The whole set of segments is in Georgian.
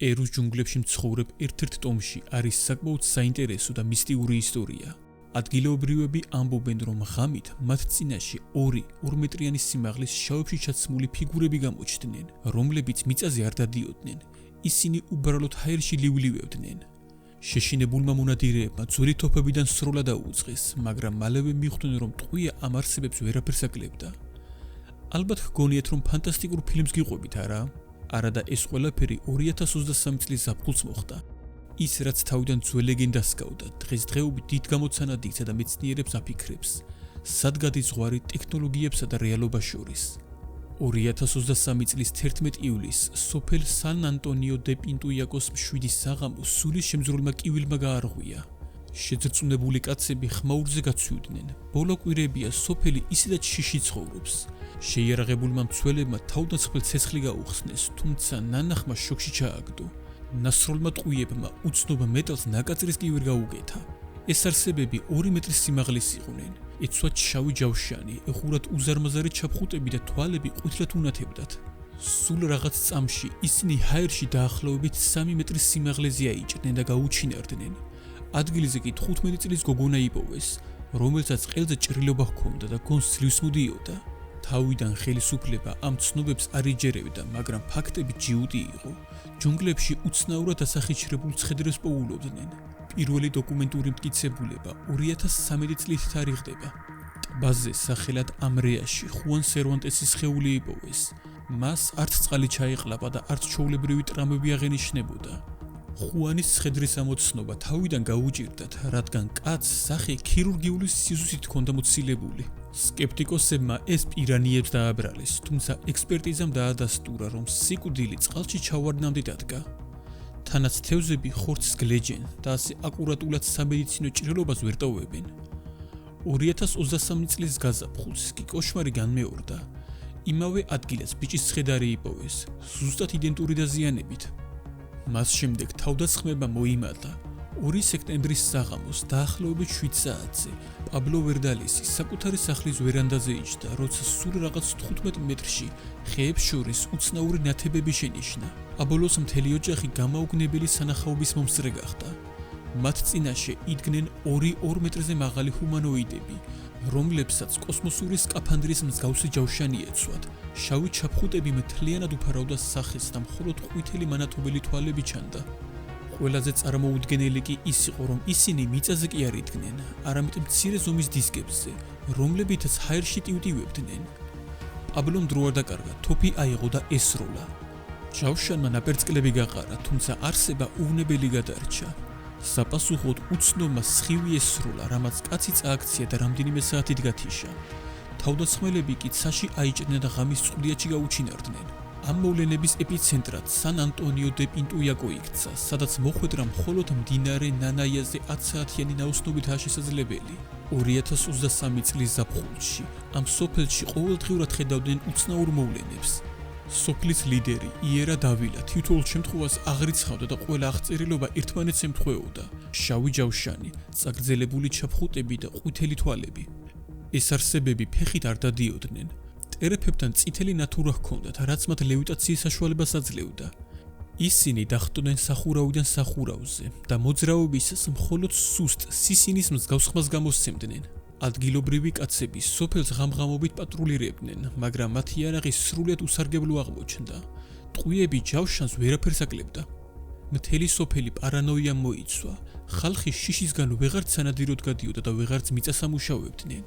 ერუს ჯუნგლებში მცხოვრებ ერთ-ერთ ტომში არის საკმაოდ საინტერესო და მისტიური ისტორია. ადგილობრივები ამბობენ, რომ ღამით მათ წინაშე 2 მეტრიანი სიმაღლის შავებში ჩაცმული ფიგურები გამოჩნდნენ, რომლებიც მიწაზე არ დადიოდნენ. ისინი უბრალოდ ჰაერში ლივლივებდნენ. შეშინებულმა მონადირეებმა ძველი თოფებიდან სროლა დაუძღეს, მაგრამ მალევე მიხვდნენ, რომ ტყვია ამ არსებებს ვერაფერს აკლებდა. ალბათ გგონიათ, რომ ფანტასტიკურ ფილმს გიყვებით, არა? არა და ეს ყველაფერი 2023 წლის ზაფხულს მოხდა. ის რაც თავიდან ძველ ლეგენდას გავდა, დღესდღეობით დიდ გამოცანად იქცა და მეცნიერებს აფიქრებს, სად გადის ზღვარი ტექნოლოგიებსა და რეალობას შორის. 2023 წლის 11 ივლისს სოფელ სან ანტონიო დე პინტუიაკოს მშვიდის საღამოს სულის შემძრულმა კივილმა გაარღვია. შეძრწუნებული კაცები ხმაურზე გაცვიდნენ. ბოლო კვირებია სოფელი ისედაც შიში ცხოვრობს. შეიარაღებულმა მცველებმა თავდამსხმელ ცეცხლი გაუხსნეს, თუმცა ნანახმა შოკში ჩააგდო. ნასროლმა ტყვიებმა უცნობ მეტალს ნაკაწრის კი ვერ გაუგეთა. ეს არსებები 2 მეტრის სიმაღლის იყვნენ. ეცვათ შავი ჯავშანი, ეხურად უზარმაზარი ჩაფხუტები და თვალები ყვითლად უნათებდათ. სულ რაღაც წამში ისინი ჰაერში დაახლოებით 3 მეტრის სიმაღლეზე აიჭრნენ და გაუჩინარდნენ. ადგილზე კი 15 წლის გოგონა იპოვეს, რომელსაც ყელზე ჭრილობა ჰქონდა და გონს ძლივს მოდიოდა. თავიდან ხელისუფლება ამ ცნობებს არ იჯერებდა, მაგრამ ფაქტები ჯიუტი იყო. ჯუნგლებში უცნაურად დასახიჩრებულ ცხედრებს პოულობდნენ. პირველი დოკუმენტური მტკიცებულება 2013 წლით თარიღდება. ტბაზე სახელად ამრეაში ხუან სერვანტესის სხეული იპოვეს. მას არც წყალი ჩაეყლაპა და არც ჩვეულებრივი ტრამვები აღენიშნებოდა. ხუანის ცხედრის ამოცნობა თავიდან გაუჭირდათ, რადგან კაცს სახე ქირურგიული სიზუსით ჰქონდა მოცილებული. სკეპტიკოსებმა ეს პირანიებს დააბრალეს, თუმცა ექსპერტიზამ დაადასტურა, რომ სიკვდილი წყალში ჩავარდნამდე დადგა. თანაც თევზები ხორცს გლეჯენ და ასე აკურატულად სამედიცინო ჭრილობას ვერ ტოვებენ. 2023 წლის გაზაფხულს კი კოშმარი განმეორდა. იმავე ადგილას ბიჭის ცხედარი იპოვეს, ზუსტად იდენტური დაზიანებით. მას შემდეგ თავდასხმება მოიმატა. 2 სექტემბრის საღამოს დაახლოებით 7 საათზე პაბლო ვერდალისი საკუთარი სახლის ვერანდაზე იჯდა, როცა სულ რაღაც 15 მეტრში ხეებს შორის უცნაური ნათებები შენიშნა. აბოლოს მთელი ოჯახი გამაუგნებელი სანახაობის მომსწრე გახდა. მათ წინაშე იდგნენ 2 მეტრზე მაღალი ჰუმანოიდები, რომლებსაც კოსმოსური სკაფანდრის მსგავსი ჯავშანი ეცვათ. შავი ჩაფხუტები მთლიანად უფარავდა სახეს და მხოლოდ ყვითელი მანათობელი თვალები ჩანდა. ყველაზე წარმოუდგენელი კი ის იყო, რომ ისინი მიწაზე კი არ იდგნენ, არამედ მცირე ზომის დისკებზე, რომლებითაც ჰაერში ტივტივებდნენ. პაბლომ დრო არ დაკარგა, თოფი აიღო და ესროლა. ჯავშანმა ნაპერწკლები გაყარა, თუმცა არსება უვნებელი გადარჩა. საპასუხოდ უცნობმა სხივი ესროლა, რამაც კაცი წააქცია და რამდენიმე საათით გათიშა. თავდამსხმელები კი ცაში აიჭრნენ და ღამის წყუდიათში გაუჩინარდნენ. ამ მოვლენების ეპიცენტრად სან ანტონიო დე პინტუიაკო იქცა, სადაც მოხვედრა მხოლოდ მდინარე ნანაიაზე 10 საათიანი ნაოსნობითაა შესაძლებელი. 2023 წლის ზაფხულში ამ სოფელში ყოველდღიურად ხედავდნენ უცნაურ მოვლენებს. სოფლის ლიდერი იერა დავილა თითოეულ შემთხვევას აღრიცხავდა და ყველა აღწერილობა ერთმანეთს ემთხვეოდა. შავი ჯავშანი, წაგრძელებული ჩაფხუტები და ყვითელი თვალები. ეს არსებები ფეხით არ დადიოდნენ. მტერეფებთან წითელი ნათურა ჰქონდათ, რაც მათ ლევიტაციის საშუალებას აძლევდა. ისინი დახვდნენ სახურავიდან სახურავზე და მოძრაობისას მხოლოდ სუსტ სისინის მსგავს ხმას გამოსცემდნენ. ადგილობრივი კაცები სოფელს ღამღამობით პატრულირებდნენ, მაგრამ მათი იარაღი სრულიად უსარგებლო აღმოჩნდა. ტყვიები ჯავშანს ვერაფერს აკლებდა. მთელი სოფელი პარანოიამ მოიცვა. ხალხი შიშისგან ვეღარც სანადიროდ გადიოდა და ვეღარც მიწას ამუშავებდნენ.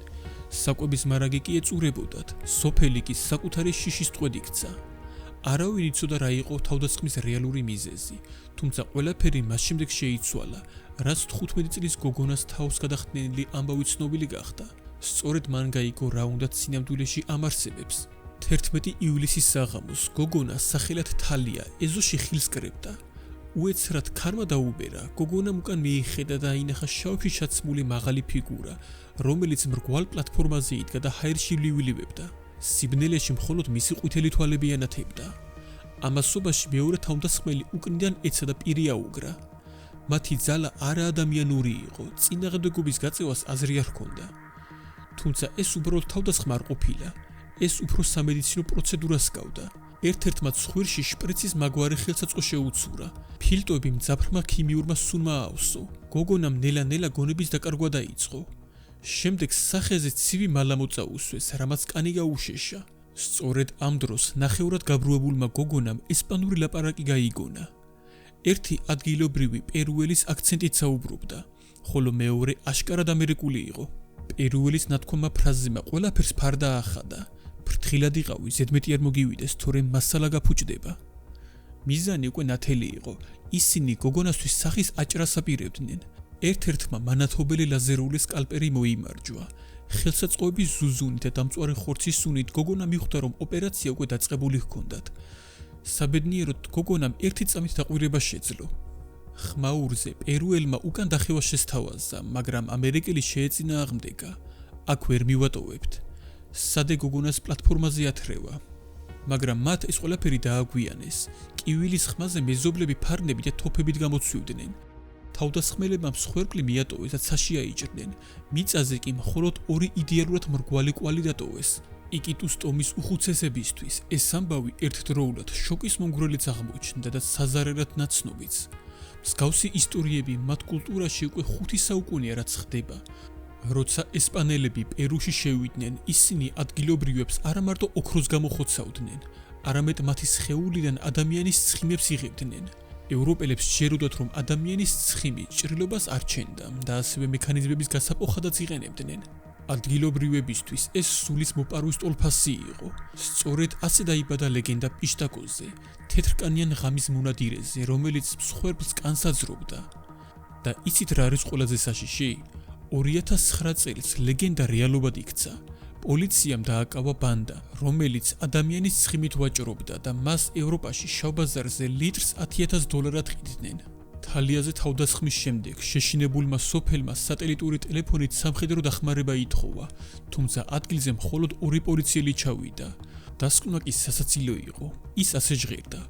საკვების მარაგი კი ეწურებოდათ. სოფელი კი საკუთარი შიშის ტყვედ იქცა. არავინ იცოდა რა იყო თავდასხმის რეალური მიზეზი, თუმცა ყველაფერი მას შემდეგ შეიცვალა, რაც 15 წლის გოგონას თავს გადახდნილი ამბავი ცნობილი გახდა. სწორედ მან გაიგო რა უნდათ სინამდვილეში ამ არსებებს. 11 ივლისის საღამოს გოგონა სახელად თალია ეზოში ხილს კრებდა. უეცრად ქარმა დაუბერა, გოგონამ უკან მიიხედა და აინახა შავში ჩაცმული მაღალი ფიგურა, რომელიც მრგვალ პლატფორმაზე იდგა და ჰაერში ლივილივებდა. სიბნელეში მხოლოდ მისი ყვითელი თვალები ანათებდა. ამასობაში მეორე თავდასხმელი უკნიდან ეცა და პირი აუგრა. მათი ძალა არაადამიანური იყო, წინააღმდეგობის გაწევას აზრი არ ჰქონდა. თუმცა ეს უბრალოდ თავდასხმა არ ყოფილა, ეს უფრო სამედიცინო პროცედურას ჰგავდა. ერთ-ერთმა ცხვირში შპრიცის მაგვარი ხელსაწყო შეუცურა. ფილტვები მძაფრმა ქიმიურმა სუნმა აავსო. გოგონამ ნელა-ნელა გონების დაკარგვა დაიწყო. შემდეგ სახეზე ცივი მალა მოწაუსვეს, რამაც კანი გაუშეშა. სწორედ ამ დროს ნახევრად გაბრუებულმა გოგონამ ესპანური ლაპარაკი გაიგონა. ერთი ადგილობრივი პერუელის აქცენტით საუბრობდა, ხოლო მეორე აშკარად ამერიკული იყო. პერუელის ნათქვამა ფრაზებმა ყველაფერს ფარდა ახადა. ფრთხილად იყავი, ზედმეტი არ მოგივიდეს, თორემ მასალა გაფუჭდება. მიზანი უკვე ნათელი იყო. ისინი გოგონასთვის სახის აჭრას აპირებდნენ. ერთ-ერთმა მანათობელი ლაზერული სკალპერი მოიმარჯვა. ხელსაწყოების ზუზუნით და დამწვარი ხორცის სუნით გოგონა მიხვდა, რომ ოპერაცია უკვე დაწყებული ჰქონდათ. საბედნიეროდ გოგონამ ერთი წამით დაყვირება შეძლო. ხმაურზე პერუელმა უკან დახევა შესთავაზა, მაგრამ ამერიკელი შეეწინააღმდეგა. აქ ვერ მივატოვებთ. სადე გოგონას პლატფორმაზე ათრევა. მაგრამ მათ ეს ყველაფერი დააგვიანეს. კივილის ხმაზე მეზობლები ფარნები და თოფებით გამოცვივდნენ. თავდასხმელებმა მსხვერპლი მიატოვეს და ცაში აიჭრნენ. მიწაზე კი მხოლოდ ორი იდეალურად მრგვალი კვალი დატოვეს. იკიტუს ტომის უხუცესებისთვის ეს ამბავი ერთდროულად შოკის მომგვრელიც აღმოჩნდა და საზარერად ნაცნობიც. მსგავსი ისტორიები მათ კულტურაში უკვე 5 საუკუნეა რაც ხდება. როცა ესპანელები პერუში შევიდნენ, ისინი ადგილობრივებს არა მარტო ოქროს გამოხოცავდნენ, არამედ მათი სხეულიდან ადამიანის ცხიმებს იღებდნენ. ევროპელებს სჯეროდათ, რომ ადამიანის ცხიმი ჭრილობას არ ჩენდა და ასევე მექანიზმების გასაყოფადაც იყენებდნენ. ადგილობრივებისთვის ეს სულის მოპარვის ტოლფასი იყო. სწორედ ასე დაიბადა ლეგენდა პიშტაკოზე, თეთრკანიან ღამის მონადირეზე, რომელიც მსხვერპლს კანს აძრობდა. და იცით რა არის ყველაზე საშიში? 2009 წელს ლეგენდა რეალობად იქცა. პოლიციამ დააკავა ბანდა, რომელიც ადამიანის ცხიმით ვაჭრობდა და მას ევროპაში შავ ბაზარზე ლიტრს $10,000 ყიდნენ. თალიაზე თავდასხმის შემდეგ შეშინებულმა სოფელმა სატელიტური ტელეფონით სამხედრო დახმარება ითხოვა, თუმცა ადგილზე მხოლოდ 2 პოლიციელი ჩავიდა. დასკვნა კი სასაცილო იყო. ის ასე ჟღერდა: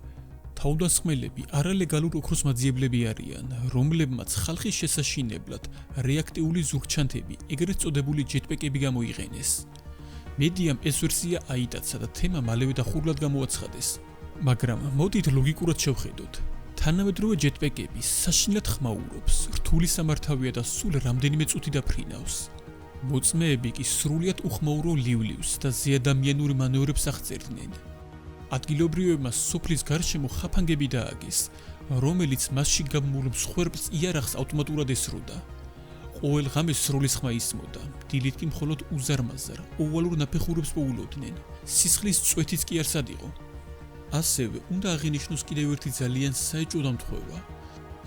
თავდასხმელები არალეგალურ ოქროს მაძიებლები არიან, რომლებმაც ხალხის შესაშინებლად რეაქტიული ზურგჩანთები, ეგრეთ წოდებული ჯეტპეკები გამოიყენეს. მედიამ ეს ვერსია აიტაცა და თემა მალევე დახურულად გამოაცხადეს. მაგრამ მოდით ლოგიკურად შევხედოთ. თანამედროვე ჯეტპეკები საშინლად ხმაურობს, რთული სამართავია და სულ რამდენიმე წუთი დაფრინავს. მოწმეები კი სრულიად უხმაურო ლივლივს და ზეადამიანურ მანევრებს აღწერდნენ. ადგილობრივებმა სოფლის გარშემო ხაფანგები დააგეს, რომელიც მასში გამმულ მსხვერპლს იარაღს ავტომატურად ესროდა. ყოველ ღამეს სროლის ხმა ისმოდა, დილით კი მხოლოდ უზარმაზარ, ოვალურ ნაფეხურებს პოულობდნენ. სისხლის წვეთიც კი არსად იყო. ასევე უნდა აღინიშნოს კიდევ ერთი ძალიან საეჭვო დამთხვევა.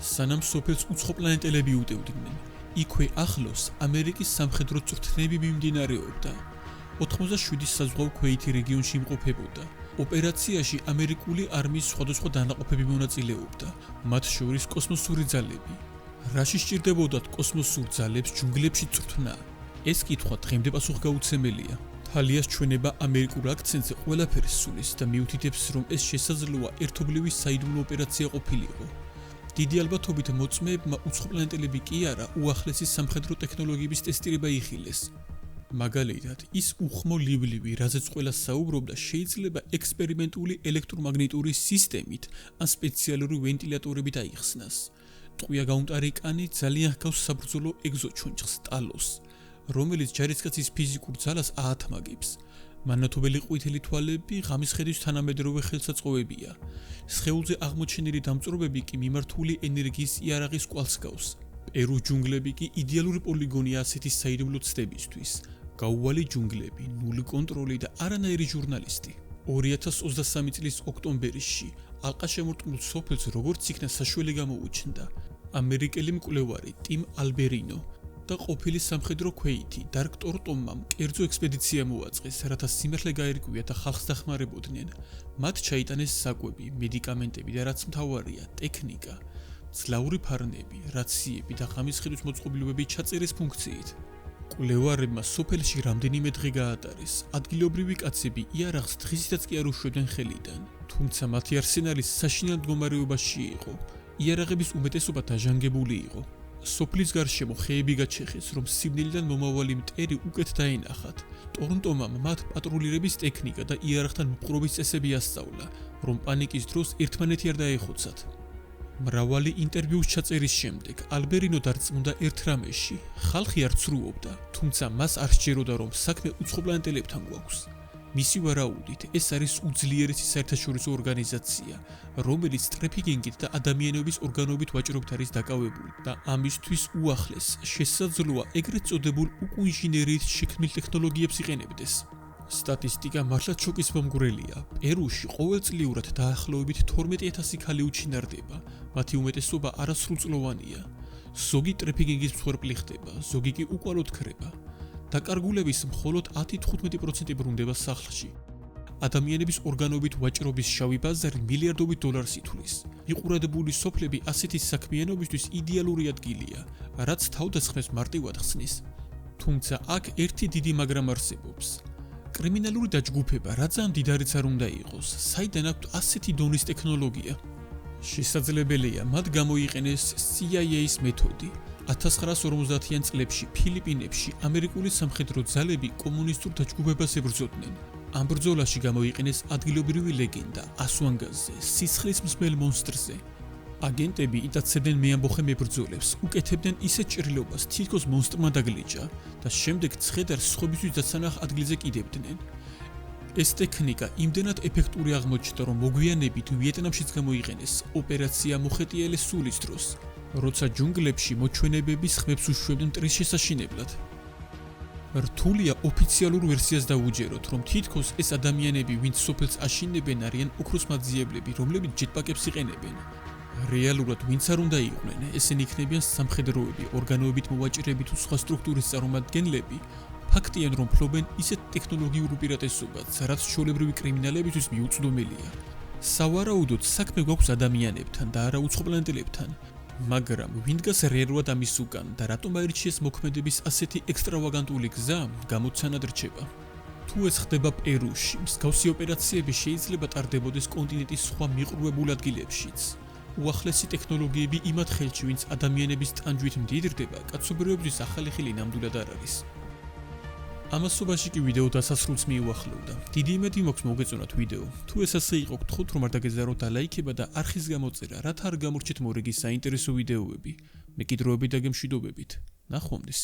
სანამ სოფელს უცხოპლანეტელები უტევდნენ, იქვე ახლოს ამერიკის სამხედრო წვრთნები მიმდინარეობდა. 87 საზღვაო ქვეითი რეგიონში იმყოფებოდა. ოპერაციაში ამერიკული არმიის სხვადასხვა დანაყოფები მონაწილეობდა, მათ შორის კოსმოსური ძალები. რაში სჭირდებოდათ კოსმოსურ ძალებს ჯუნგლებში წვრთნა? ეს კითხვა დღემდე პასუხგაუცემელია. თალიას ჩვენება ამერიკულ აქცენტზე ყველაფერს სულის და მიუთითებს, რომ ეს შესაძლოა ერთობლივი საიდუმლო ოპერაცია ყოფილიყო. დიდი ალბათობით მოწმეებმა უცხოპლანეტელები კი არა, უახლესი სამხედრო ტექნოლოგიების ტესტირება იხილეს. მაგალითად, ის უხმო ლივლივი, რაზეც ყველა საუბრობდა, შეიძლება ექსპერიმენტული ელექტრომაგნიტური სისტემით ან სპეციალური ვენტილატორებით აიხსნას. ტყვია გაუნტარი კანი ძალიან ჰგავს საბრძოლო ეგზოჩონჩხს ტალოს, რომელიც ჯარისკაცის ფიზიკურ ძალას აათმაგებს. მანათობელი ყვითელი თვალები ღამის ხედვის თანამედროვე ხელსაწყოებია. სხეულზე აღმოჩენილი დამწვრობები კი მიმართული ენერგიის იარაღის კვალს გავს. პერუს ჯუნგლები კი იდეალური პოლიგონია ასეთი საიდუმლო ცდებისთვის. გაუვალი ჯუნგლები, ნული კონტროლი და არანაირი ჟურნალისტი. 2023 წლის ოქტომბერში ალყაშემორტყმულ სოფელს როგორც იქნა საშუალება გამოუჩნდა. ამერიკელი მკვლევარი ტიმ ალბერინო და ყოფილი სამხედრო ქვეითი დარკ ტორტომამ კერძო ექსპედიცია მოაწყეს, რათა სიმართლე გაერკვია და ხალხს დახმარებოდნენ. მათ ჩაიტანეს საკვები, მედიკამენტები და რაც მთავარია, ტექნიკა, მძლავრი ფარნები, რაციები და ღამის ხედვის მოწყობილობები ჩაწერეს ფუნქციით. მკვლევარებმა სოფელში რამდენიმე დღე გაატარეს. ადგილობრივი კაცები იარაღს დღისითაც კი არ უშვებდნენ ხელიდან, თუმცა მათი არსენალი საშინელ მდგომარეობაში იყო. იარაღების უმეტესობა დაჟანგებული იყო. სოფლის გარშემო ხეები გაჩეხეს, რომ სიბრილიდან მომავალი მტერი უკეთ დაენახათ. ტორონტომმა მათ პატრულირების ტექნიკა და იარაღთან მოპყრობის წესები ასწავლა, რომ პანიკის დროს ერთმანეთი არ დაეხოცათ. მრავალი ინტერვიუს ჩაწერის შემდეგ ალბერინო დარწმუნდა ერთ რამეში, ხალხი არ ცრუობდა, თუმცა მას არ სჯეროდა, რომ საქმე უცხოპლანეტელებთან გვაქვს. მისი ვარაუდით, ეს არის უძლიერესი საერთაშორისო ორგანიზაცია, რომელიც ტრაფიკინგით და ადამიანების ორგანოებით ვაჭრობით არის დაკავებული და ამისთვის უახლეს შესაძლოა ეგრეთ წოდებულ უკუინჟინერიით შექმნილ ტექნოლოგიებს იყენებდეს. სტატისტიკა მართლაც შოკის მომგვრელია. პერუში ყოველწლიურად დაახლოებით 12000 ქალი უჩინარდება, მათი უმეტესობა არასრულწლოვანია. ზოგი ტრაფიკინგის მსხვერპლი ხდება, ზოგი კი უკვალოდ ქრება. დაკარგულების მხოლოდ 10-15% ბრუნდება სახლში. ადამიანების ორგანოებით ვაჭრობის შავი ბაზარი მილიარდობით დოლარს ითვლის. მიყურადებული სოფლები ასეთი საქმიანობისთვის იდეალური ადგილია, რაც თავდასხმებს მარტივად ხსნის. თუმცა აქ ერთი დიდი მაგრამ არსებობს. კრიმინალური დაჯგუფება რა ძალიან დიდარიც არ უნდა იყოს, საიდან აქვთ ასეთი დონის ტექნოლოგია. შესაძლებელია მათ გამოიყენეს CIA-ის მეთოდი. 1950-იან წლებში ფილიპინებში ამერიკული სამხედრო ძალები კომუნისტურ დაჯგუფებას ებრძოდნენ. ამ ბრძოლაში გამოიყენეს ადგილობრივი ლეგენდა ასვანგაზზე, სისხლის მსმელ მონსტრზე. აგენტები იტაცებდნენ მეამბოხე მებრძოლებს, უკეთებდნენ ისეთ ჭრილობას, თითქოს მონსტრმა დაგლიჯა და შემდეგ ცხედარს სხვებისთვის დასანახ ადგილზე კიდებდნენ. ეს ტექნიკა იმდენად ეფექტური აღმოჩნდა, რომ მოგვიანებით ვიეტნამშიც გამოიყენეს ოპერაცია მოხეტიალე სულის დროს, როცა ჯუნგლებში მოჩვენებების ხმებს უშვებდნენ მტრის შესაშინებლად. რთულია ოფიციალურ ვერსიას დავუჯეროთ, რომ თითქოს ეს ადამიანები, ვინც სოფელს აშინებენ, არიან ოქროს მაძიებლები, რომლებიც ჯეტპაკებს იყენებენ. რეალურად ვინც არ უნდა იყვნენ, ესენი იქნებიან სამხედროები, ორგანოებით მოვაჭრეები თუ სხვა სტრუქტურის წარმომადგენლები. ფაქტია, რომ ფლობენ ისეთ ტექნოლოგიურ უპირატესობას, რაც ჩვეულებრივი კრიმინალებისთვის მიუწვდომელია. სავარაუდოდ საქმე გვაქვს ადამიანებთან და არა უცხოპლანეტელებთან. მაგრამ ვინ დგას რეალურად ამის უკან და რატომ აირჩიეს მოქმედების ასეთი ექსტრავაგანტული გზა, გამოცანად რჩება. თუ ეს ხდება პერუში, მსგავსი ოპერაციები შეიძლება ტარდებოდეს კონტინენტის სხვა მიყრუებულ ადგილებშიც. უახლესი ტექნოლოგიები იმათ ხელში, ვინც ადამიანების ტანჯვით მდიდრდება, კაცობრიობისთვის ახალი ხილი ნამდვილად არ არის. ამასობაში კი ვიდეო დასასრულს მიუახლოვდა. დიდი იმედი მაქვს მოგეწონათ ვიდეო. თუ ეს ასე იყო, გთხოვთ რომ არ დაგეზაროთ და ლაიქება და არხის გამოწერა, რათა არ გამორჩეთ მორიგი საინტერესო ვიდეოები. მეკიდროებით და გემშვიდობებით. ნახვამდის.